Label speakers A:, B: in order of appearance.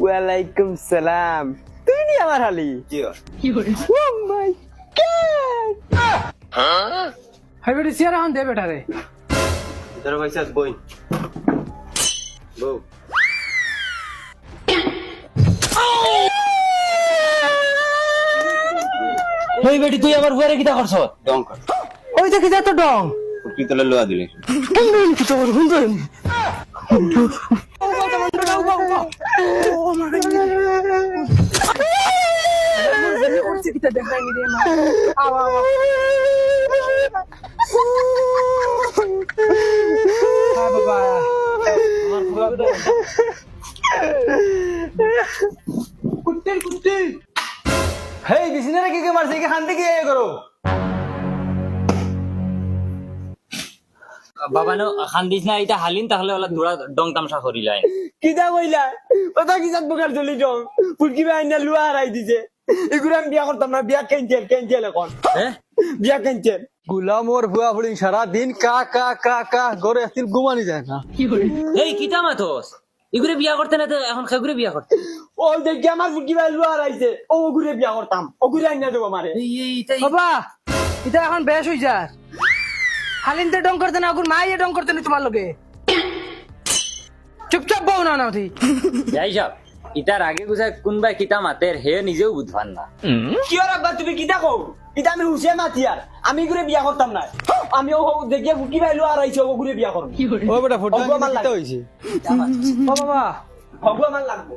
A: ওয়ালাইকুম সালাম। তুই নি আমার হালি
B: কি করে
A: ও মাই গড
B: হাই বেটি সিয়ারা হন দে বেটা রে
C: তোর পয়সা বই বউ
D: ওই বেটি তুই আমার হুয়ারে কিটা করছ?
C: ডং কর
B: ওই দেখি যা তো ডং
C: কি তোলা লোয়া দিলে
B: কি তো হুন্দন
A: হেই বিছনারে কি কে মারছে কি খান্তে কি করো
D: বাবা নো খান দিস না এটা হালিন তাহলে ওলা দুরা ডং তামসা করিলাই
A: কিটা কইলা ওটা কি জাত বকার চলি যাও ফুলকি ভাই না লুয়া হারাই দিছে এগুলো আমি বিয়া করতাম না বিয়া ক্যান্সেল এখন
D: হ্যাঁ
A: বিয়া ক্যান্সেল গুলামর ভুয়া ফুড়ি সারা দিন কা কা কা কা ঘরে আসছিল ঘুমানি যায় না
D: এই কিটা মাথোস ইগুরে বিয়া করতে না তো এখন খাগুরে বিয়া করতে
A: ও দেখি আমার ফুলকি ভাই লুয়া হারাইছে ও ঘুরে বিয়া করতাম ও ঘুরে আইনা দেবো আমারে
B: বাবা এটা এখন বেশ হই যা হালিনতে ডং করতে না আগুন মাইয়ে ডং করতে না তোমার লগে চুপচাপ বউ না না তুই
D: যাই সব ইটার আগে গুছা কোনবা কিটা মাতের হে নিজেও বুঝবান না
A: কি ওর আব্বা তুমি কিটা কও এটা আমি হুসেন মাতিয়ার আমি ঘুরে বিয়া করতাম না আমি ও দেখিয়ে ফুলকি ভাই লুয়া হারাইছে ও ঘুরে বিয়া করব
B: কি করে
A: ও বেটা ফটো কিটা হইছে
B: ও বাবা
A: ভগবান লাগবো